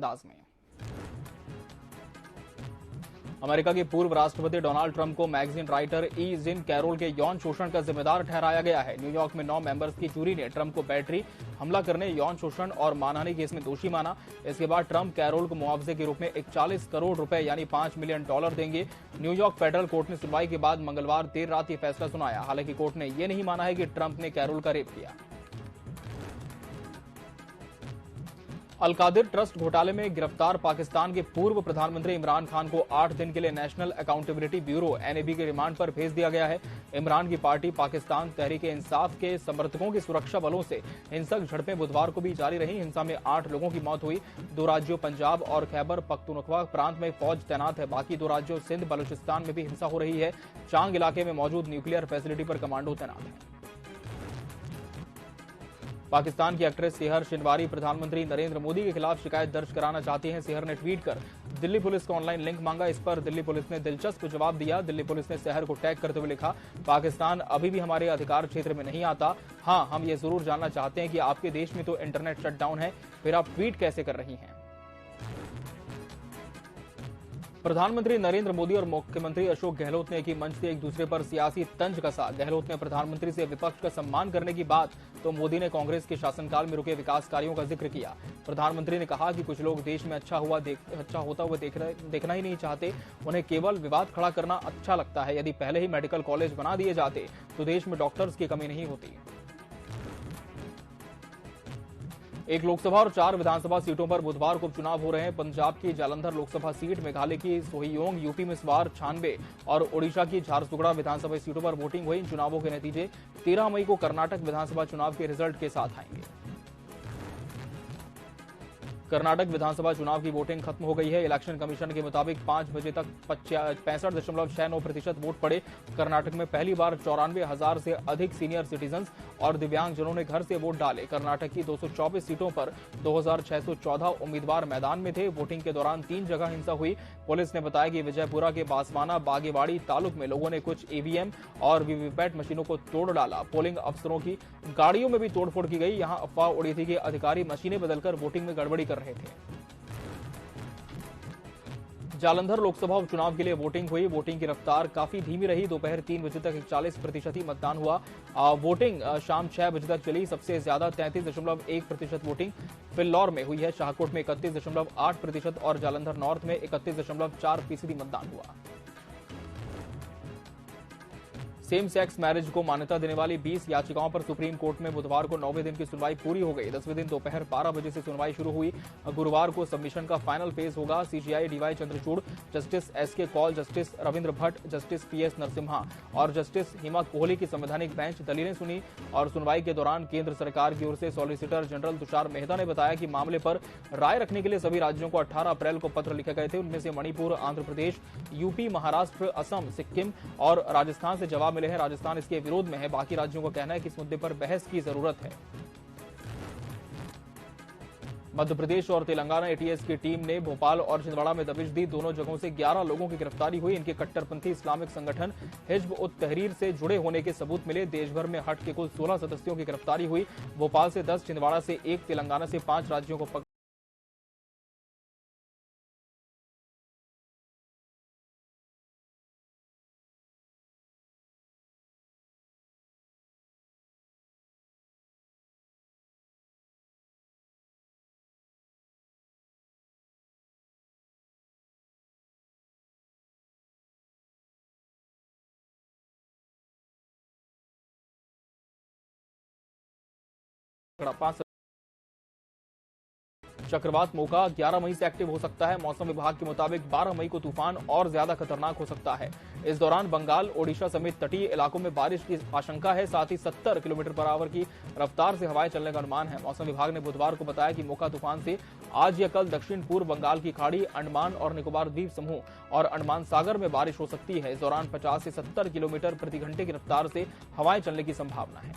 अंदाज में। अमेरिका के पूर्व राष्ट्रपति डोनाल्ड ट्रंप को मैगजीन राइटर ई जिन कैरोल के यौन शोषण का जिम्मेदार ठहराया गया है। न्यूयॉर्क में 9 मेंबर्स की जूरी ने ट्रंप को बैटरी, हमला करने, यौन शोषण और मानहानि केस में दोषी माना। इसके बाद ट्रंप कैरोल को मुआवजे के रूप में 41 करोड़ रुपए यानी $5 मिलियन देंगे। न्यूयॉर्क फेडरल कोर्ट ने सुनवाई के बाद मंगलवार देर रात ये फैसला सुनाया। हालांकि कोर्ट ने यह नहीं माना है कि ट्रंप ने कैरोल का रेप किया। अलकादिर ट्रस्ट घोटाले में गिरफ्तार पाकिस्तान के पूर्व प्रधानमंत्री इमरान खान को 8 दिन के लिए नेशनल अकाउंटेबिलिटी ब्यूरो (एनएबी) के रिमांड पर भेज दिया गया है। इमरान की पार्टी पाकिस्तान तहरीक-ए-इंसाफ के समर्थकों के सुरक्षा बलों से हिंसक झड़पें बुधवार को भी जारी रही। हिंसा में 8 लोगों की मौत हुई। 2 राज्यों पंजाब और खैबर पख्तूनख्वा प्रांत में फौज तैनात है। बाकी 2 राज्यों सिंध, बलूचिस्तान में भी हिंसा हो रही है। चांग इलाके में मौजूद न्यूक्लियर फैसिलिटी पर कमांडो तैनात है। पाकिस्तान की एक्ट्रेस सेहर शिनवारी प्रधानमंत्री नरेंद्र मोदी के खिलाफ शिकायत दर्ज कराना चाहती हैं। सेहर ने ट्वीट कर दिल्ली पुलिस का ऑनलाइन लिंक मांगा। इस पर दिल्ली पुलिस ने दिलचस्प जवाब दिया। दिल्ली पुलिस ने सेहर को टैग करते हुए लिखा, पाकिस्तान अभी भी हमारे अधिकार क्षेत्र में नहीं आता। हाँ, हम ये जरूर जानना चाहते हैं कि आपके देश में तो इंटरनेट शटडाउन है, फिर आप ट्वीट कैसे कर रही हैं। प्रधानमंत्री नरेंद्र मोदी और मुख्यमंत्री अशोक गहलोत ने एक ही मंच से एक दूसरे पर सियासी तंज कसा। गहलोत ने प्रधानमंत्री से विपक्ष का सम्मान करने की बात, तो मोदी ने कांग्रेस के शासनकाल में रुके विकास कार्यों का जिक्र किया। प्रधानमंत्री ने कहा कि कुछ लोग देश में अच्छा होता हुआ देखना ही नहीं चाहते, उन्हें केवल विवाद खड़ा करना अच्छा लगता है। यदि पहले ही मेडिकल कॉलेज बना दिए जाते तो देश में डॉक्टर्स की कमी नहीं होती। एक लोकसभा और 4 विधानसभा सीटों पर बुधवार को चुनाव हो रहे हैं। पंजाब की जालंधर लोकसभा सीट, मेघालय की सोहियोंग, यूपी में स्वार 96 और ओडिशा की झारसुगुड़ा विधानसभा सीटों पर वोटिंग हुई। इन चुनावों के नतीजे 13 मई को कर्नाटक विधानसभा चुनाव के रिजल्ट के साथ आएंगे। कर्नाटक विधानसभा चुनाव की वोटिंग खत्म हो गई है। इलेक्शन कमीशन के मुताबिक 5 बजे तक 65.69% वोट पड़े। कर्नाटक में पहली बार 94,000 से अधिक सीनियर सिटीजन और दिव्यांगजनों ने घर से वोट डाले। कर्नाटक की 224 सीटों पर 2,614 उम्मीदवार मैदान में थे। वोटिंग के दौरान 3 जगह हिंसा हुई। पुलिस ने बताया कि विजयपुरा के बासवाना बागेवाड़ी तालुक में लोगों ने कुछ ईवीएम और वीवीपैट मशीनों को तोड़ डाला। पोलिंग अफसरों की गाड़ियों में भी तोड़फोड़ की गई। यहां अफवाह उड़ी थी कि अधिकारी मशीनें बदलकर वोटिंग में गड़बड़ी कर रहे थे। जालंधर लोकसभा उपचुनाव के लिए वोटिंग हुई। वोटिंग की रफ्तार काफी धीमी रही। दोपहर 3 बजे तक 41% ही मतदान हुआ। वोटिंग शाम 6 बजे तक चली। सबसे ज्यादा 33.1% वोटिंग फिल्लौर में हुई है। शाहकोट में 31.8% और जालंधर नॉर्थ में 31.4% मतदान हुआ। सेम सेक्स मैरिज को मान्यता देने वाली 20 याचिकाओं पर सुप्रीम कोर्ट में बुधवार को 9वें दिन की सुनवाई पूरी हो गई। 10वें दिन दोपहर 12 बजे से सुनवाई शुरू हुई। गुरुवार को सबमिशन का फाइनल फेज होगा। CJI DY Chandrachud, justice SK Kaul, justice Ravindra Bhat, justice PS Narasimha और जस्टिस हिमा कोहली की संवैधानिक बेंच दलीलें सुनी। और सुनवाई के दौरान केंद्र सरकार की ओर से सॉलिसिटर जनरल तुषार मेहता ने बताया कि मामले पर राय रखने के लिए सभी राज्यों को 18 अप्रैल को पत्र लिखे गए थे। उनमें से मणिपुर, आंध्र प्रदेश, यूपी, महाराष्ट्र, असम, सिक्किम और राजस्थान से जवाब मिले हैं। राजस्थान इसके विरोध में है। बाकी राज्यों का कहना है कि इस मुद्दे पर बहस की जरूरत है। मध्य प्रदेश और तेलंगाना एटीएस की टीम ने भोपाल और छिंदवाड़ा में दबिश दी। दोनों जगहों से 11 लोगों की गिरफ्तारी हुई। इनके कट्टरपंथी इस्लामिक संगठन हिज्ब उत तहरीर से जुड़े होने के सबूत मिले। देश भर में हट के कुल 16 सदस्यों की गिरफ्तारी हुई। भोपाल से 10, छिंदवाड़ा से 1, तेलंगाना से 5 राज्यों को चक्रवात मोका 11 मई से एक्टिव हो सकता है। मौसम विभाग के मुताबिक 12 मई को तूफान और ज्यादा खतरनाक हो सकता है। इस दौरान बंगाल, ओडिशा समेत तटीय इलाकों में बारिश की आशंका है। साथ ही 70 किलोमीटर/आवर की रफ्तार से हवाएं चलने का अनुमान है। मौसम विभाग ने बुधवार को बताया कि मोका तूफान से आज या कल दक्षिण पूर्व बंगाल की खाड़ी, अंडमान और निकोबार द्वीप समूह और अंडमान सागर में बारिश हो सकती है। इस दौरान 50 से 70 किलोमीटर प्रति घंटे की रफ्तार से हवाएं चलने की संभावना है।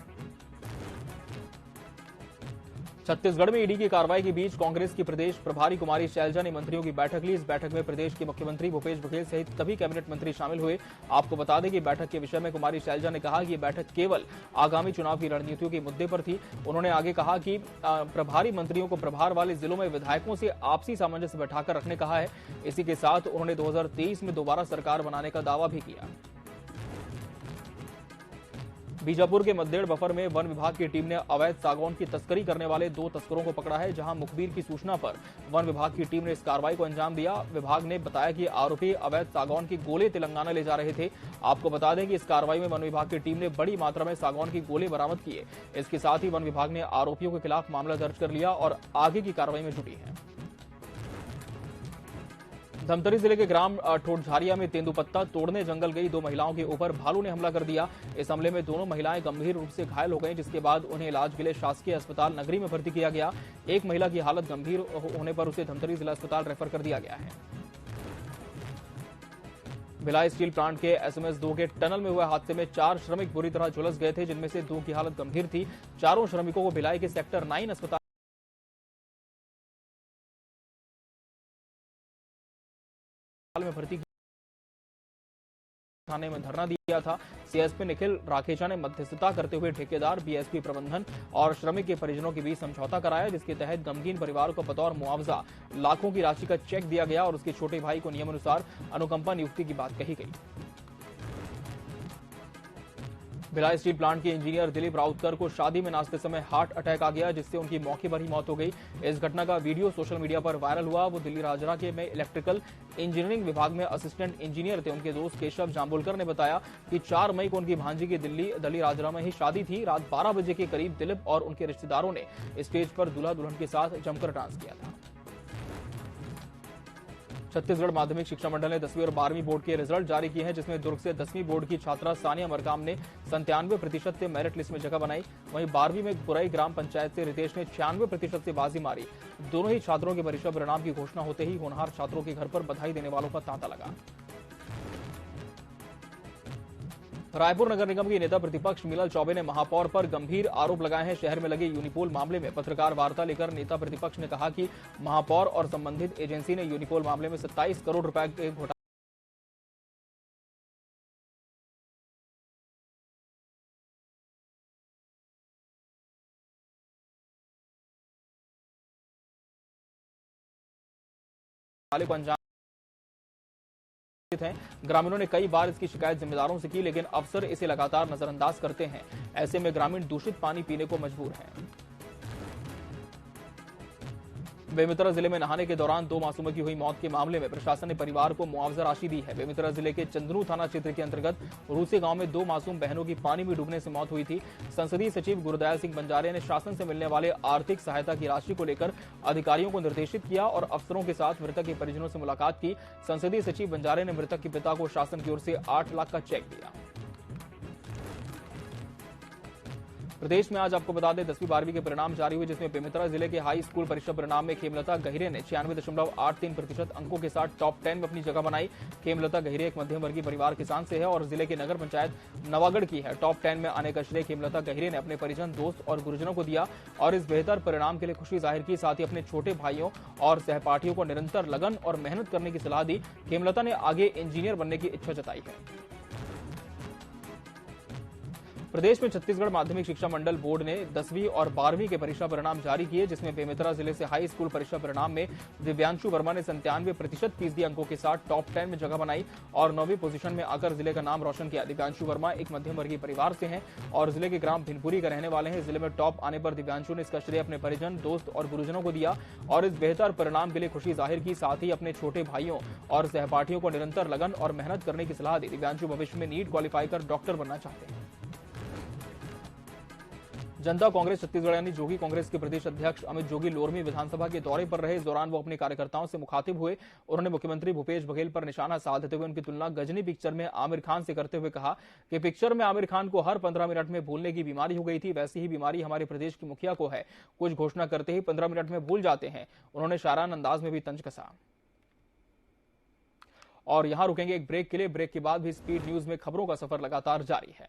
छत्तीसगढ़ में ईडी की कार्रवाई के बीच कांग्रेस की प्रदेश प्रभारी कुमारी शैलजा ने मंत्रियों की बैठक ली। इस बैठक में प्रदेश के मुख्यमंत्री भूपेश बघेल सहित सभी कैबिनेट मंत्री शामिल हुए। आपको बता दें कि बैठक के विषय में कुमारी शैलजा ने कहा कि ये बैठक केवल आगामी चुनाव की रणनीतियों के मुद्दे पर थी। उन्होंने आगे कहा कि प्रभारी मंत्रियों को प्रभार वाले जिलों में विधायकों से आपसी सामंजस्य बैठाकर रखने कहा है। इसी के साथ उन्होंने 2023 में दोबारा सरकार बनाने का दावा भी किया। बीजापुर के मद्देड़ बफर में वन विभाग की टीम ने अवैध सागौन की तस्करी करने वाले 2 तस्करों को पकड़ा है। जहां मुखबिर की सूचना पर वन विभाग की टीम ने इस कार्रवाई को अंजाम दिया। विभाग ने बताया कि आरोपी अवैध सागौन की गोले तेलंगाना ले जा रहे थे। आपको बता दें कि इस कार्रवाई में वन विभाग की टीम ने बड़ी मात्रा में सागौन की गोले बरामद किए। इसके साथ ही वन विभाग ने आरोपियों के खिलाफ मामला दर्ज कर लिया और आगे की कार्रवाई में जुटी है। धमतरी जिले के ग्राम ठोटझारिया में तेंदुपत्ता तोड़ने जंगल गई 2 महिलाओं के ऊपर भालू ने हमला कर दिया। इस हमले में दोनों महिलाएं गंभीर रूप से घायल हो गईं, जिसके बाद उन्हें इलाज के लिए शासकीय अस्पताल नगरी में भर्ती किया गया। एक महिला की हालत गंभीर होने पर उसे धमतरी जिला अस्पताल रेफर कर दिया गया है। भिलाई स्टील प्लांट के SMS 2 के टनल में हुए हादसे में 4 श्रमिक बुरी तरह झुलस गए थे, जिनमें से 2 की हालत गंभीर थी। चारों श्रमिकों को भिलाई के सेक्टर 9 अस्पताल में भर्ती थाने में धरना दिया था। सीएसपी निखिल राखेचा ने मध्यस्थता करते हुए ठेकेदार, बीएसपी प्रबंधन और श्रमिक के परिजनों के बीच समझौता कराया, जिसके तहत गमगीन परिवार को बतौर मुआवजा लाखों की राशि का चेक दिया गया और उसके छोटे भाई को नियमानुसार अनुकंपा नियुक्ति की बात कही गई। भिलाई स्टील प्लांट के इंजीनियर दिलीप राउतकर को शादी में नाचते समय हार्ट अटैक आ गया, जिससे उनकी मौके पर ही मौत हो गई। इस घटना का वीडियो सोशल मीडिया पर वायरल हुआ। वो दिल्ली राजरा के में इलेक्ट्रिकल इंजीनियरिंग विभाग में असिस्टेंट इंजीनियर थे। उनके दोस्त केशव जाम्बुलकर ने बताया कि 4 मई को उनकी भांजी की दिल्ली राजरा में ही शादी थी। रात 12 बजे के करीब दिलीप और उनके रिश्तेदारों ने स्टेज पर दूल्हा दुल्हन के साथ जमकर डांस किया था। छत्तीसगढ़ माध्यमिक शिक्षा मंडल ने 10वीं और 12वीं बोर्ड के रिजल्ट जारी किए हैं, जिसमें दुर्ग से 10वीं बोर्ड की छात्रा सानिया मरकाम ने 97% से मेरिट लिस्ट में जगह बनाई। वहीं 12वीं में पुरई ग्राम पंचायत से रितेश ने 96% से बाजी मारी। दोनों ही छात्रों के परीक्षा परिणाम की घोषणा होते ही होनहार छात्रों के घर पर बधाई देने वालों का तांता लगा। रायपुर नगर निगम की नेता प्रतिपक्ष मीनल चौबे ने महापौर पर गंभीर आरोप लगाए हैं। शहर में लगे यूनिपोल मामले में पत्रकार वार्ता लेकर नेता प्रतिपक्ष ने कहा कि महापौर और संबंधित एजेंसी ने यूनिपोल मामले में 27 करोड़ रुपए के घोटाले को अंजाम हैं। ग्रामीणों ने कई बार इसकी शिकायत जिम्मेदारों से की, लेकिन अफसर इसे लगातार नजरअंदाज करते हैं। ऐसे में ग्रामीण दूषित पानी पीने को मजबूर हैं। बेमेतरा जिले में नहाने के दौरान 2 मासूमों की हुई मौत के मामले में प्रशासन ने परिवार को मुआवजा राशि दी है। बेमेतरा जिले के चंदनू थाना क्षेत्र के अंतर्गत रूसे गांव में 2 मासूम बहनों की पानी में डूबने से मौत हुई थी। संसदीय सचिव गुरुदयाल सिंह बंजारे ने शासन से मिलने वाले आर्थिक सहायता की राशि को लेकर अधिकारियों को निर्देशित किया और अफसरों के साथ मृतक के परिजनों से मुलाकात की। संसदीय सचिव बंजारे ने मृतक के पिता को शासन की ओर से 8 लाख का चेक दिया। प्रदेश में आज आपको बता दें 10वीं 12वीं के परिणाम जारी हुए, जिसमें बेमेतरा जिले के हाई स्कूल परीक्षा परिणाम में खेमलता गहिरे ने 96.83% अंकों के साथ टॉप 10 में अपनी जगह बनाई। खेमलता गहिरे एक मध्यम वर्गीय परिवार किसान से है और जिले के नगर पंचायत नवागढ़ की है। टॉप 10 में आने का श्रेय खेमलता गहिरे ने अपने परिजन, दोस्त और गुरुजनों को दिया और इस बेहतर परिणाम के लिए खुशी जाहिर की। साथ ही अपने छोटे भाइयों और सहपाठियों को निरंतर लगन और मेहनत करने की सलाह दी। खेमलता ने आगे इंजीनियर बनने की इच्छा जताई है। प्रदेश में छत्तीसगढ़ माध्यमिक शिक्षा मंडल बोर्ड ने 10वीं और 12वीं के परीक्षा परिणाम जारी किए, जिसमें बेमेतरा जिले से हाई स्कूल परीक्षा परिणाम में दिव्यांशु वर्मा ने 97% फीसदी अंकों के साथ टॉप 10 में जगह बनाई और 9वीं पोजीशन में आकर जिले का नाम रोशन किया। दिव्यांशु वर्मा एक मध्यम वर्गीय परिवार से हैं और जिले के ग्राम भिनपुरी का रहने वाले हैं। जिले में टॉप आने पर दिव्यांशु ने इसका श्रेय अपने परिजन, दोस्त और गुरुजनों को दिया और इस बेहतर परिणाम के लिए खुशी जाहिर की। साथ ही अपने छोटे भाइयों और सहपाठियों को निरंतर लगन और मेहनत करने की सलाह दी। दिव्यांशु भविष्य में नीट क्वालिफाई कर डॉक्टर बनना चाहते हैं। जनता कांग्रेस छत्तीसगढ़ यानी जोगी कांग्रेस के प्रदेश अध्यक्ष अमित जोगी लोरमी विधानसभा के दौरे पर रहे। इस दौरान वो अपने कार्यकर्ताओं से मुखातिब हुए। उन्होंने मुख्यमंत्री भूपेश बघेल पर निशाना साधते हुए उनकी तुलना गजनी पिक्चर में आमिर खान से करते हुए कहा कि पिक्चर में आमिर खान को हर 15 मिनट में भूलने की बीमारी हो गई थी, वैसी ही बीमारी हमारे प्रदेश की मुखिया को है। कुछ घोषणा करते ही 15 मिनट में भूल जाते हैं। उन्होंने शारान अंदाज में भी तंज कसा। और यहां रुकेंगे एक ब्रेक के लिए। ब्रेक के बाद भी स्पीड न्यूज में खबरों का सफर लगातार जारी है।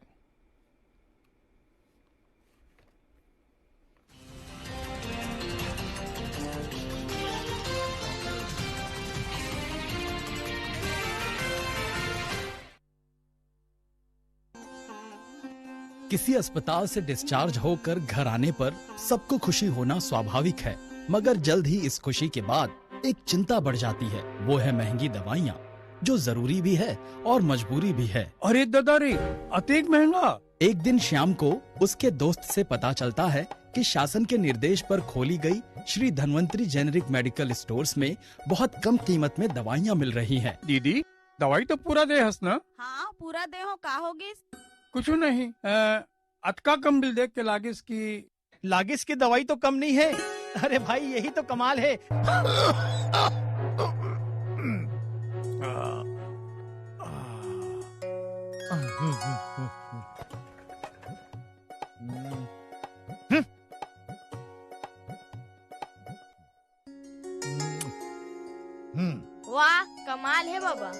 किसी अस्पताल से डिस्चार्ज होकर घर आने पर सबको खुशी होना स्वाभाविक है, मगर जल्द ही इस खुशी के बाद एक चिंता बढ़ जाती है। वो है महंगी दवाइयाँ, जो जरूरी भी है और मजबूरी भी है। अरे दादा रे, अतिक महंगा। एक दिन श्याम को उसके दोस्त से पता चलता है कि शासन के निर्देश पर खोली गई Shri Dhanvantari generic medical stores में बहुत कम कीमत में दवाइयाँ मिल रही हैं। दीदी, दवाई तो पूरा दे हस ना? हाँ, पूरा दे हो। का होगी? कुछ नहीं, अतका कम बिल देख के लागिस की दवाई तो कम नहीं है। अरे भाई, यही तो कमाल है। वाह, कमाल है बाबा।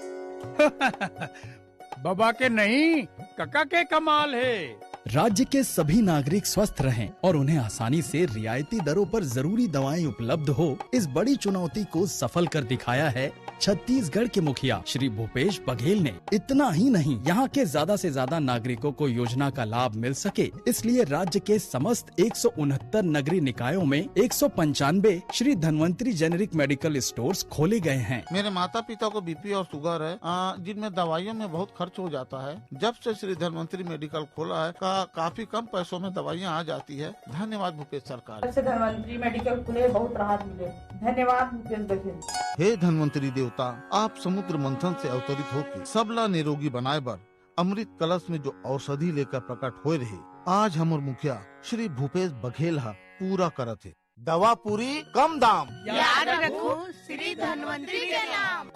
बाबा के नहीं, कका के कमाल है। राज्य के सभी नागरिक स्वस्थ रहें और उन्हें आसानी से रियायती दरों पर जरूरी दवाएं उपलब्ध हो, इस बड़ी चुनौती को सफल कर दिखाया है छत्तीसगढ़ के मुखिया श्री भूपेश बघेल ने। इतना ही नहीं, यहाँ के ज्यादा से ज्यादा नागरिकों को योजना का लाभ मिल सके, इसलिए राज्य के समस्त 169 नगरीय निकायों में 195 Shri Dhanvantari generic medical stores खोले गए हैं। मेरे माता पिता को बीपी और शुगर है, जिनमें दवाइयों में बहुत खर्च हो जाता है। जब से श्री धन्वंतरी मेडिकल खोला है, काफी कम पैसों में दवाइयाँ आ जाती है। धन्यवाद भूपेश सरकार। धन्वंतरी मेडिकल खुले, बहुत राहत मिले। धन्यवाद भूपेश बघेल। हे धन्वंतरी देवता, आप समुद्र मंथन से अवतरित होकर सबला निरोगी बनाए बर अमृत कलश में जो औषधि लेकर प्रकट हो रहे, आज हमर मुखिया श्री भूपेश बघेल हा पूरा करत है। दवा पूरी कम दाम, याद रखो श्री धन्वंतरी के नाम।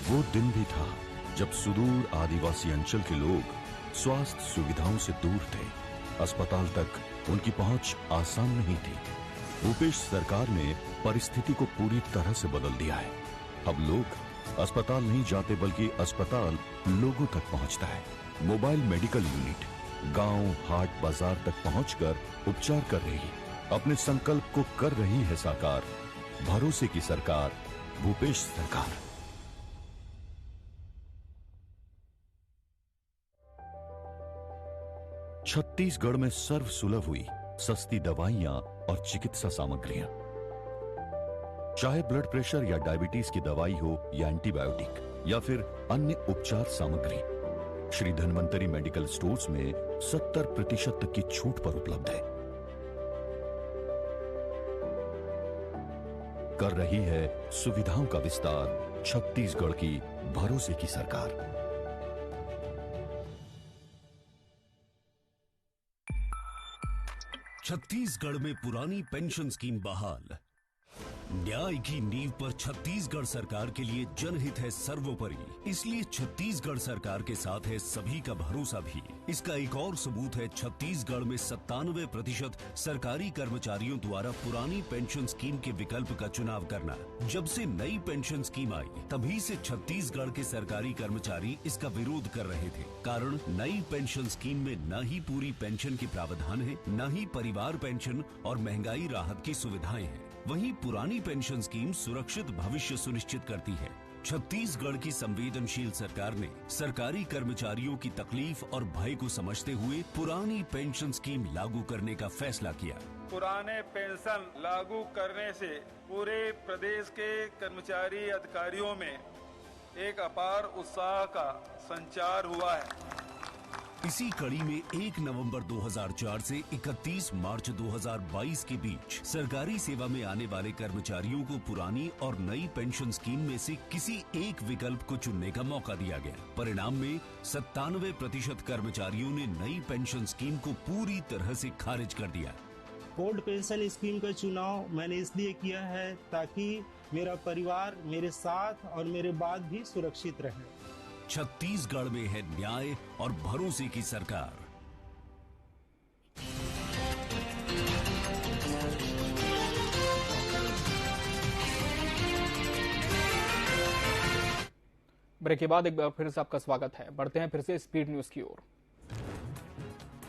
वो दिन भी था जब सुदूर आदिवासी अंचल के लोग स्वास्थ्य सुविधाओं से दूर थे। अस्पताल तक उनकी पहुंच आसान नहीं थी। भूपेश सरकार ने परिस्थिति को पूरी तरह से बदल दिया है। अब लोग अस्पताल नहीं जाते, बल्कि अस्पताल लोगों तक पहुंचता है। मोबाइल मेडिकल यूनिट गांव, हाट, बाजार तक पहुंचकर उपचार कर रही है। अपने संकल्प को कर रही है साकार। भरोसे की सरकार, भूपेश सरकार। छत्तीसगढ़ में सर्व सुलभ हुई सस्ती दवाइयां और चिकित्सा सामग्रियां, चाहे ब्लड प्रेशर या डायबिटीज की दवाई हो या एंटीबायोटिक या फिर अन्य उपचार सामग्री, श्री धन्वंतरी मेडिकल स्टोर्स में 70% तक की छूट पर उपलब्ध है। कर रही है सुविधाओं का विस्तार छत्तीसगढ़ की भरोसे की सरकार। छत्तीसगढ़ में पुरानी पेंशन स्कीम बहाल। न्याय की नींव पर छत्तीसगढ़ सरकार के लिए जनहित है सर्वोपरि, इसलिए छत्तीसगढ़ सरकार के साथ है सभी का भरोसा भी। इसका एक और सबूत है छत्तीसगढ़ में 97% सरकारी कर्मचारियों द्वारा पुरानी पेंशन स्कीम के विकल्प का चुनाव करना। जब से नई पेंशन स्कीम आई, तभी से छत्तीसगढ़ के सरकारी कर्मचारी इसका विरोध कर रहे थे। कारण नई पेंशन स्कीम में न ही पूरी पेंशन के प्रावधान है, न ही परिवार पेंशन और महंगाई राहत की सुविधाएं हैं। वहीं पुरानी पेंशन स्कीम सुरक्षित भविष्य सुनिश्चित करती है। छत्तीसगढ़ की संवेदनशील सरकार ने सरकारी कर्मचारियों की तकलीफ और भय को समझते हुए पुरानी पेंशन स्कीम लागू करने का फैसला किया। पुराने पेंशन लागू करने से पूरे प्रदेश के कर्मचारी अधिकारियों में एक अपार उत्साह का संचार हुआ है। इसी कड़ी में 1 नवंबर 2004 से 31 मार्च 2022 के बीच सरकारी सेवा में आने वाले कर्मचारियों को पुरानी और नई पेंशन स्कीम में से किसी एक विकल्प को चुनने का मौका दिया गया। परिणाम में 97% कर्मचारियों ने नई पेंशन स्कीम को पूरी तरह से खारिज कर दिया। ओल्ड पेंशन स्कीम का चुनाव मैंने इसलिए किया है ताकि मेरा परिवार मेरे साथ और मेरे बाद भी सुरक्षित रहे। छत्तीसगढ़ में है न्याय और भरोसे की सरकार। ब्रेक के बाद एक बार फिर से आपका स्वागत है। बढ़ते हैं फिर से स्पीड न्यूज की ओर।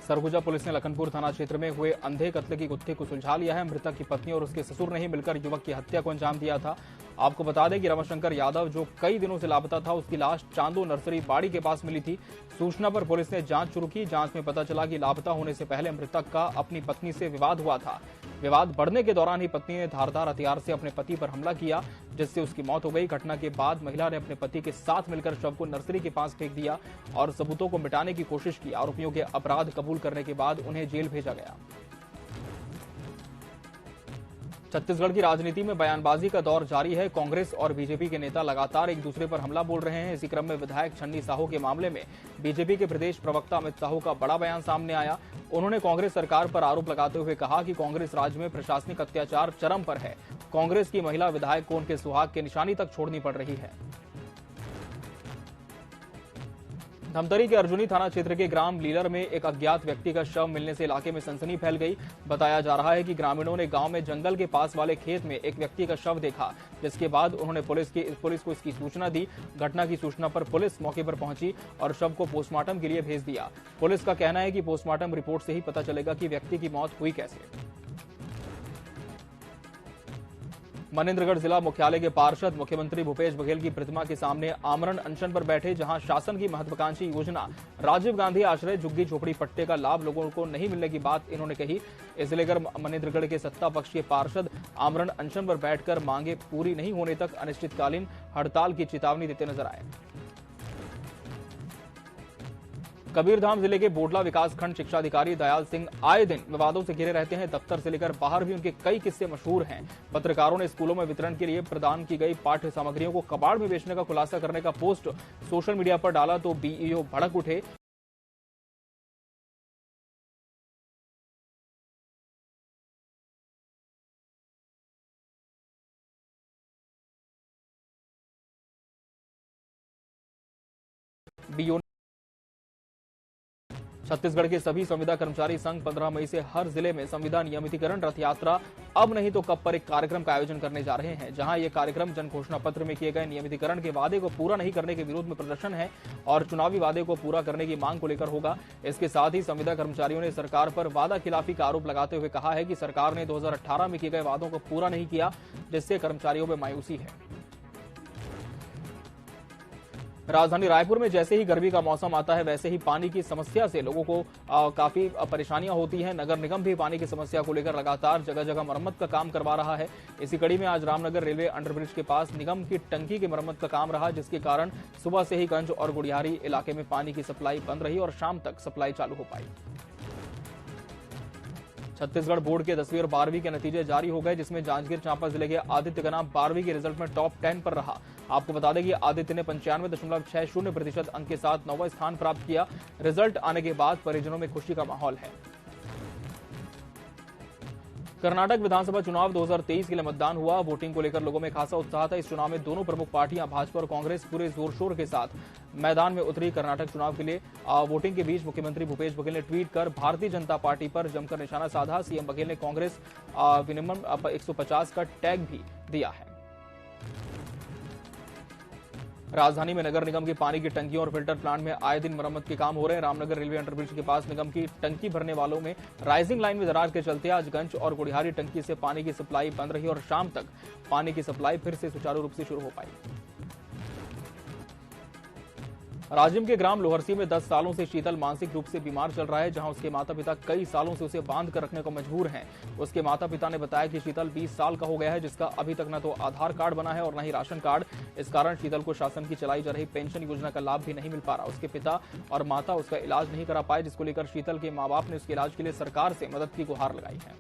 सरगुजा पुलिस ने लखनपुर थाना क्षेत्र में हुए अंधे कत्ल की गुत्थी को सुलझा लिया है। मृतक की पत्नी और उसके ससुर ने ही मिलकर युवक की हत्या को अंजाम दिया था। आपको बता दें कि रमाशंकर यादव जो कई दिनों से लापता था, उसकी लाश चांदो नर्सरी बाड़ी के पास मिली थी। सूचना पर पुलिस ने जांच शुरू की। जांच में पता चला कि लापता होने से पहले मृतक का अपनी पत्नी से विवाद हुआ था। विवाद बढ़ने के दौरान ही पत्नी ने धारदार हथियार से अपने पति पर हमला किया, जिससे उसकी मौत हो गई। घटना के बाद महिला ने अपने पति के साथ मिलकर शव को नर्सरी के पास फेंक दिया और सबूतों को मिटाने की कोशिश की। आरोपियों के अपराध कबूल करने के बाद उन्हें जेल भेजा गया। छत्तीसगढ़ की राजनीति में बयानबाजी का दौर जारी है। कांग्रेस और बीजेपी के नेता लगातार एक दूसरे पर हमला बोल रहे हैं। इसी क्रम में विधायक छन्नी साहू के मामले में बीजेपी के प्रदेश प्रवक्ता अमित साहू का बड़ा बयान सामने आया। उन्होंने कांग्रेस सरकार पर आरोप लगाते हुए कहा कि कांग्रेस राज्य में प्रशासनिक अत्याचार चरम पर है। कांग्रेस की महिला विधायक को उनके सुहाग के निशानी तक छोड़नी पड़ रही है। धमतरी के अर्जुनी थाना क्षेत्र के ग्राम लीलर में एक अज्ञात व्यक्ति का शव मिलने से इलाके में सनसनी फैल गई। बताया जा रहा है कि ग्रामीणों ने गांव में जंगल के पास वाले खेत में एक व्यक्ति का शव देखा, जिसके बाद उन्होंने पुलिस को इसकी सूचना दी। घटना की सूचना पर पुलिस मौके पर पहुंची और शव को पोस्टमार्टम के लिए भेज दिया। पुलिस का कहना है कि पोस्टमार्टम रिपोर्ट से ही पता चलेगा कि व्यक्ति की मौत हुई कैसे। मनेन्द्रगढ़ जिला मुख्यालय के पार्षद मुख्यमंत्री भूपेश बघेल की प्रतिमा के सामने आमरण अनशन पर बैठे, जहां शासन की महत्वाकांक्षी योजना राजीव गांधी आश्रय झुग्गी झोपड़ी पट्टे का लाभ लोगों को नहीं मिलने की बात इन्होंने कही। इसे लेकर मनेन्द्रगढ़ के सत्ता पक्ष के पार्षद आमरण अनशन पर बैठकर मांगे पूरी नहीं होने तक अनिश्चितकालीन हड़ताल की चेतावनी देते नजर आए। कबीरधाम जिले के बोडला विकासखंड शिक्षा अधिकारी दयाल सिंह आए दिन विवादों से घिरे रहते हैं। दफ्तर से लेकर बाहर भी उनके कई किस्से मशहूर हैं। पत्रकारों ने स्कूलों में वितरण के लिए प्रदान की गई पाठ्य सामग्रियों को कबाड़ में बेचने का खुलासा करने का पोस्ट सोशल मीडिया पर डाला तो बीईओ भड़क उठे। बीईओ छत्तीसगढ़ के सभी संविदा कर्मचारी संघ 15 मई से हर जिले में संविदा नियमितीकरण रथ यात्रा अब नहीं तो कब पर एक कार्यक्रम का आयोजन करने जा रहे हैं, जहां ये कार्यक्रम जन घोषणा पत्र में किए गए नियमितीकरण के वादे को पूरा नहीं करने के विरोध में प्रदर्शन है और चुनावी वादे को पूरा करने की मांग को लेकर होगा। इसके साथ ही संविदा कर्मचारियों ने सरकार पर वादा खिलाफी का आरोप लगाते हुए कहा है कि सरकार ने 2018 में किए गए वादों को पूरा नहीं किया, जिससे कर्मचारियों में मायूसी है। राजधानी रायपुर में जैसे ही गर्मी का मौसम आता है, वैसे ही पानी की समस्या से लोगों को काफी परेशानियां होती हैं। नगर निगम भी पानी की समस्या को लेकर लगातार जगह जगह मरम्मत का काम करवा रहा है। इसी कड़ी में आज रामनगर रेलवे अंडरब्रिज के पास निगम की टंकी की मरम्मत का काम रहा, जिसके कारण सुबह से ही गंज और गुड़ियारी इलाके में पानी की सप्लाई बंद रही और शाम तक सप्लाई चालू हो पाई। छत्तीसगढ़ बोर्ड के 10वीं और 12वीं के नतीजे जारी हो गए, जिसमें जांजगीर चांपा जिले के आदित्य का नाम 12वीं के रिजल्ट में टॉप 10 पर रहा। आपको बता दें कि आदित्य ने 95.60% अंक के साथ 9वां स्थान प्राप्त किया। रिजल्ट आने के बाद परिजनों में खुशी का माहौल है। कर्नाटक विधानसभा चुनाव 2023 के लिए मतदान हुआ। वोटिंग को लेकर लोगों में खासा उत्साह था। इस चुनाव में दोनों प्रमुख पार्टियां भाजपा और कांग्रेस पूरे जोर शोर के साथ मैदान में उतरी। कर्नाटक चुनाव के लिए वोटिंग के बीच मुख्यमंत्री भूपेश बघेल ने ट्वीट कर भारतीय जनता पार्टी पर जमकर निशाना साधा। सीएम बघेल ने कांग्रेस विनिमम 150 का टैग भी दिया है। राजधानी में नगर निगम की पानी की टंकियों और फिल्टर प्लांट में आए दिन मरम्मत के काम हो रहे हैं। रामनगर रेलवे अंडरब्रिज के पास निगम की टंकी भरने वालों में राइजिंग लाइन में दरार के चलते आज गंज और गुड़ियारी टंकी से पानी की सप्लाई बंद रही और शाम तक पानी की सप्लाई फिर से सुचारू रूप से शुरू हो पाई। राजिम के ग्राम लोहरसी में 10 सालों से शीतल मानसिक रूप से बीमार चल रहा है, जहां उसके माता पिता कई सालों से उसे बांध कर रखने को मजबूर हैं। उसके माता पिता ने बताया कि शीतल 20 साल का हो गया है, जिसका अभी तक न तो आधार कार्ड बना है और न ही राशन कार्ड। इस कारण शीतल को शासन की चलाई जा रही पेंशन योजना का लाभ भी नहीं मिल पा रहा। उसके पिता और माता उसका इलाज नहीं करा पाए, जिसको लेकर शीतल के मां बाप ने उसके इलाज के लिए सरकार से मदद की गुहार लगाई है।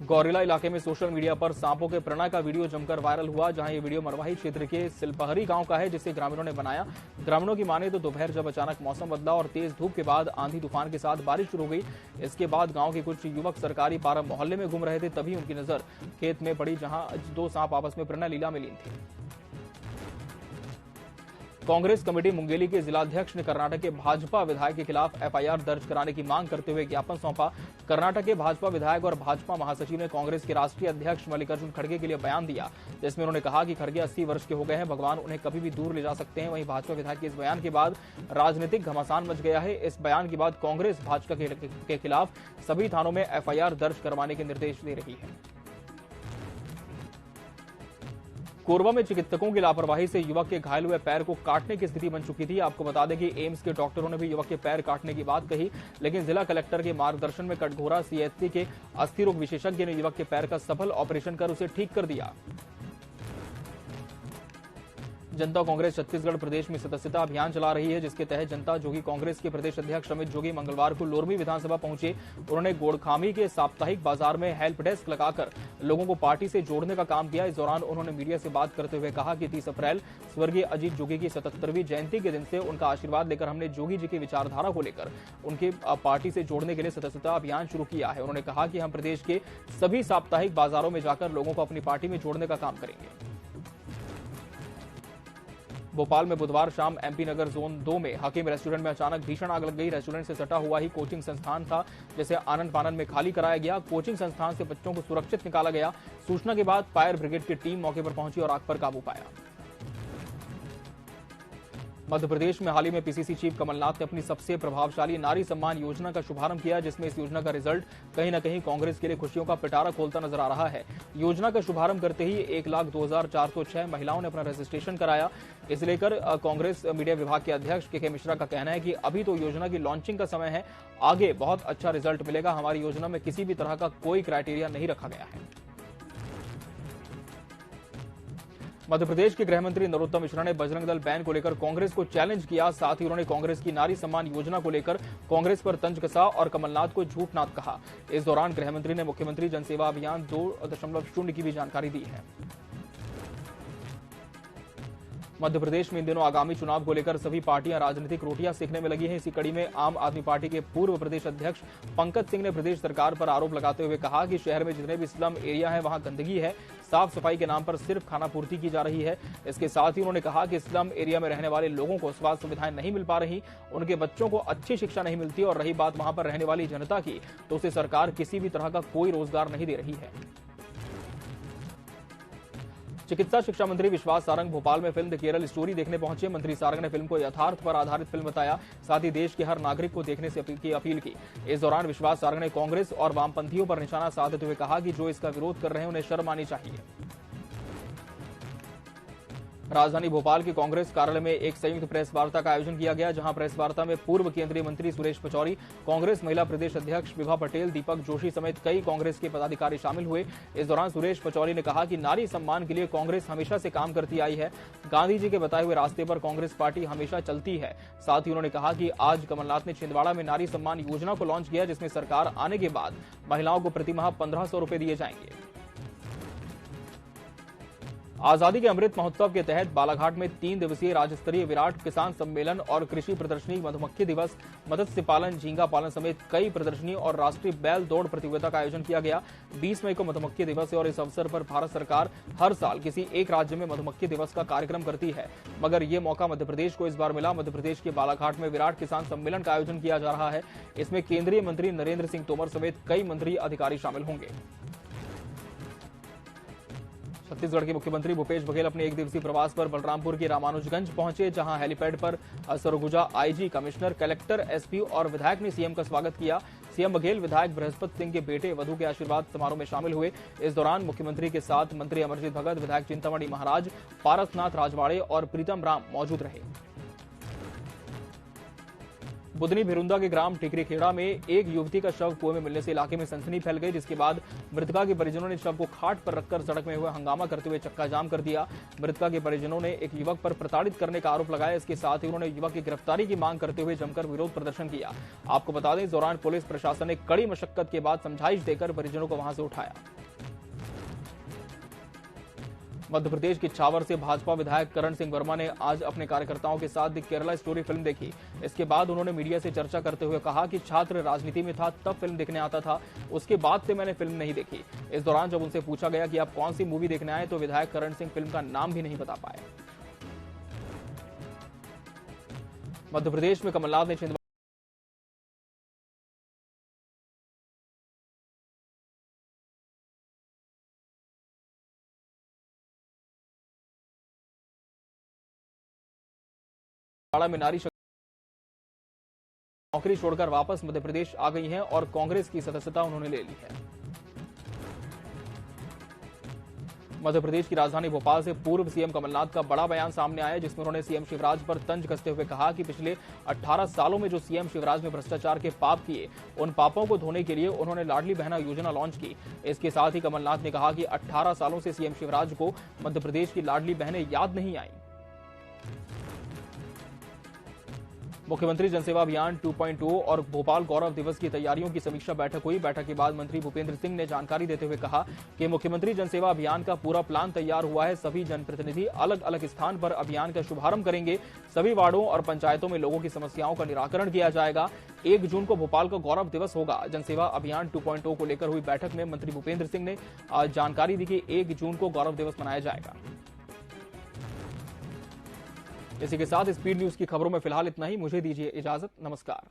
गौरेला इलाके में सोशल मीडिया पर सांपों के प्रणय का वीडियो जमकर वायरल हुआ, जहां ये वीडियो मरवाही क्षेत्र के सिलपहरी गांव का है, जिसे ग्रामीणों ने बनाया। ग्रामीणों की माने तो दोपहर जब अचानक मौसम बदला और तेज धूप के बाद आंधी तूफान के साथ बारिश शुरू हो गई। इसके बाद गांव के कुछ युवक सरकारी पारा मोहल्ले में घूम रहे थे, तभी उनकी नजर खेत में पड़ी, जहां 2 सांप आपस में प्रणय लीला में लीन थे। कांग्रेस कमेटी मुंगेली के जिलाध्यक्ष ने कर्नाटक के भाजपा विधायक के खिलाफ एफआईआर दर्ज कराने की मांग करते हुए ज्ञापन सौंपा। कर्नाटक के भाजपा विधायक और भाजपा महासचिव ने कांग्रेस के राष्ट्रीय अध्यक्ष मल्लिकार्जुन खड़गे के लिए बयान दिया, जिसमें उन्होंने कहा कि खड़गे 80 वर्ष के हो गए हैं, भगवान उन्हें कभी भी दूर ले जा सकते हैं। वहीं भाजपा विधायक के इस बयान के बाद राजनीतिक घमासान मच गया है। इस बयान के बाद कांग्रेस भाजपा के खिलाफ सभी थानों में एफआईआर दर्ज करवाने के निर्देश दे रही है। कोरबा में चिकित्सकों की लापरवाही से युवक के घायल हुए पैर को काटने की स्थिति बन चुकी थी। आपको बता दें कि एम्स के डॉक्टरों ने भी युवक के पैर काटने की बात कही, लेकिन जिला कलेक्टर के मार्गदर्शन में कटघोरा सीएचसी के अस्थि रोग विशेषज्ञ ने युवक के पैर का सफल ऑपरेशन कर उसे ठीक कर दिया। जनता कांग्रेस छत्तीसगढ़ प्रदेश में सदस्यता अभियान चला रही है, जिसके तहत जनता जोगी कांग्रेस के प्रदेश अध्यक्ष अमित जोगी मंगलवार को लोरमी विधानसभा पहुंचे। उन्होंने गोड़खामी के साप्ताहिक बाजार में हेल्प डेस्क लगाकर लोगों को पार्टी से जोड़ने का काम किया। इस दौरान उन्होंने मीडिया से बात करते हुए कहा कि 30 अप्रैल स्वर्गीय अजीत जोगी की 77वीं जयंती के दिन से उनका आशीर्वाद लेकर हमने जोगी जी की विचारधारा को लेकर उनके पार्टी से जोड़ने के लिए सदस्यता अभियान शुरू किया है। उन्होंने कहा कि हम प्रदेश के सभी साप्ताहिक बाजारों में जाकर लोगों को अपनी पार्टी में जोड़ने का काम करेंगे। भोपाल में बुधवार शाम एमपी नगर जोन 2 में हकीम रेस्टोरेंट में अचानक भीषण आग लग गई। रेस्टोरेंट से सटा हुआ ही कोचिंग संस्थान था, जिसे आनंद फानन में खाली कराया गया। कोचिंग संस्थान से बच्चों को सुरक्षित निकाला गया। सूचना के बाद फायर ब्रिगेड की टीम मौके पर पहुंची और आग पर काबू पाया। मध्य प्रदेश में हाल ही में पीसीसी चीफ कमलनाथ ने अपनी सबसे प्रभावशाली नारी सम्मान योजना का शुभारंभ किया, जिसमें इस योजना का रिजल्ट कहीं न कहीं कांग्रेस के लिए खुशियों का पिटारा खोलता नजर आ रहा है। योजना का शुभारंभ करते ही 1,02,406 महिलाओं ने अपना रजिस्ट्रेशन कराया। इसे लेकर कांग्रेस मीडिया विभाग के अध्यक्ष के मिश्रा का कहना है कि अभी तो योजना की लॉन्चिंग का समय है, आगे बहुत अच्छा रिजल्ट मिलेगा। हमारी योजना में किसी भी तरह का कोई क्राइटेरिया नहीं रखा गया है। मध्य प्रदेश के गृह मंत्री नरोत्तम मिश्रा ने बजरंग दल बैन को लेकर कांग्रेस को चैलेंज किया। साथ ही उन्होंने कांग्रेस की नारी सम्मान योजना को लेकर कांग्रेस पर तंज कसा और कमलनाथ को झूठनाथ कहा। इस दौरान गृह मंत्री ने मुख्यमंत्री जनसेवा अभियान 2.0 की भी जानकारी दी है। मध्य प्रदेश में इन दिनों आगामी चुनाव को लेकर सभी पार्टियां राजनीतिक रोटियां सेकने में लगी हैं। इसी कड़ी में आम आदमी पार्टी के पूर्व प्रदेश अध्यक्ष पंकज सिंह ने प्रदेश सरकार पर आरोप लगाते हुए कहा कि शहर में जितने भी स्लम एरिया है वहां गंदगी है, साफ सफाई के नाम पर सिर्फ खाना पूर्ति की जा रही है। इसके साथ ही उन्होंने कहा कि स्लम एरिया में रहने वाले लोगों को स्वास्थ्य सुविधाएं नहीं मिल पा रही, उनके बच्चों को अच्छी शिक्षा नहीं मिलती और रही बात वहां पर रहने वाली जनता की, तो उसे सरकार किसी भी तरह का कोई रोजगार नहीं दे रही है। चिकित्सा शिक्षा मंत्री विश्वास सारंग भोपाल में फिल्म द केरल स्टोरी देखने पहुंचे। मंत्री सारंग ने फिल्म को यथार्थ पर आधारित फिल्म बताया, साथ ही देश के हर नागरिक को देखने से अपील की। इस दौरान विश्वास सारंग ने कांग्रेस और वामपंथियों पर निशाना साधते हुए कहा कि जो इसका विरोध कर रहे हैं उन्हें शर्म आनी चाहिए। राजधानी भोपाल के कांग्रेस कार्यालय में एक संयुक्त प्रेस वार्ता का आयोजन किया गया, जहां प्रेस वार्ता में पूर्व केंद्रीय मंत्री सुरेश पचौरी, कांग्रेस महिला प्रदेश अध्यक्ष विभा पटेल, दीपक जोशी समेत कई कांग्रेस के पदाधिकारी शामिल हुए। इस दौरान सुरेश पचौरी ने कहा कि नारी सम्मान के लिए कांग्रेस हमेशा से काम करती आई है, गांधी जी के बताए हुए रास्ते पर कांग्रेस पार्टी हमेशा चलती है। साथ ही उन्होंने कहा कि आज कमलनाथ ने छिंदवाड़ा में नारी सम्मान योजना को लॉन्च किया, जिसमें सरकार आने के बाद महिलाओं को प्रतिमाह 1500 रुपए दिए जाएंगे। आजादी के अमृत महोत्सव के तहत बालाघाट में 3 दिवसीय राज्य स्तरीय विराट किसान सम्मेलन और कृषि प्रदर्शनी, मधुमक्खी दिवस, मत्स्य पालन, झींगा पालन समेत कई प्रदर्शनी और राष्ट्रीय बैल दौड़ प्रतियोगिता का आयोजन किया गया। 20 मई को मधुमक्खी दिवस है और इस अवसर पर भारत सरकार हर साल किसी एक राज्य में मधुमक्खी दिवस का कार्यक्रम करती है, मगर ये मौका मध्य प्रदेश को इस बार मिला। मध्य प्रदेश के बालाघाट में विराट किसान सम्मेलन का आयोजन किया जा रहा है। इसमें केंद्रीय मंत्री नरेंद्र सिंह तोमर समेत कई मंत्री अधिकारी शामिल होंगे। छत्तीसगढ़ के मुख्यमंत्री भूपेश बघेल अपने 1 दिवसीय प्रवास पर बलरामपुर के रामानुजगंज पहुंचे, जहां हेलीपैड पर Surguja IG, commissioner, collector, SP और विधायक ने सीएम का स्वागत किया। सीएम बघेल विधायक बृहस्पति सिंह के बेटे वधु के आशीर्वाद समारोह में शामिल हुए। इस दौरान मुख्यमंत्री के साथ मंत्री अमरजीत भगत, विधायक चिंतामणि महाराज, पारसनाथ राजवाड़े और प्रीतम राम मौजूद रहे। बुदनी भिरुंदा के ग्राम टिकरीखेड़ा में एक युवती का शव कुएं में मिलने से इलाके में सनसनी फैल गई, जिसके बाद मृतका के परिजनों ने शव को खाट पर रखकर सड़क में हुए हंगामा करते हुए चक्का जाम कर दिया। मृतका के परिजनों ने एक युवक पर प्रताड़ित करने का आरोप लगाया। इसके साथ ही उन्होंने युवक की गिरफ्तारी की मांग करते हुए जमकर विरोध प्रदर्शन किया। आपको बता दें, इस दौरान पुलिस प्रशासन ने कड़ी मशक्कत के बाद समझाइश देकर परिजनों को वहां से उठाया। मध्य प्रदेश के छावर से भाजपा विधायक करण सिंह वर्मा ने आज अपने कार्यकर्ताओं के साथ द केरला स्टोरी फिल्म देखी। इसके बाद उन्होंने मीडिया से चर्चा करते हुए कहा कि छात्र राजनीति में था तब फिल्म देखने आता था, उसके बाद से मैंने फिल्म नहीं देखी। इस दौरान जब उनसे पूछा गया कि आप कौन सी मूवी देखने आए, तो विधायक करण सिंह फिल्म का नाम भी नहीं बता पाए। मध्य प्रदेश में कमलनाथ ने में नारी नौकरी छोड़कर वापस मध्य प्रदेश आ गई हैं और कांग्रेस की सदस्यता उन्होंने ले ली है। मध्य प्रदेश की राजधानी भोपाल से पूर्व सीएम कमलनाथ का बड़ा बयान सामने आया, जिसमें उन्होंने सीएम शिवराज पर तंज कसते हुए कहा कि पिछले 18 सालों में जो सीएम शिवराज ने भ्रष्टाचार के पाप किए, उन पापों को धोने के लिए उन्होंने लाडली बहना योजना लॉन्च की। इसके साथ ही कमलनाथ ने कहा कि 18 सालों से सीएम शिवराज को मध्य प्रदेश की लाडली बहनें याद नहीं आई। मुख्यमंत्री जनसेवा अभियान 2.0 और भोपाल गौरव दिवस की तैयारियों की समीक्षा बैठक हुई। बैठक के बाद मंत्री भूपेंद्र सिंह ने जानकारी देते हुए कहा कि मुख्यमंत्री जनसेवा अभियान का पूरा प्लान तैयार हुआ है। सभी जनप्रतिनिधि अलग अलग स्थान पर अभियान का शुभारंभ करेंगे। सभी वार्डों और पंचायतों में लोगों की समस्याओं का निराकरण किया जाएगा। 1 जून को भोपाल का गौरव दिवस होगा। जनसेवा अभियान 2.0 को लेकर हुई बैठक में मंत्री भूपेंद्र सिंह ने जानकारी दी कि 1 जून को गौरव दिवस मनाया जाएगा। इसी के साथ स्पीड न्यूज की खबरों में फिलहाल इतना ही। मुझे दीजिए इजाजत। नमस्कार।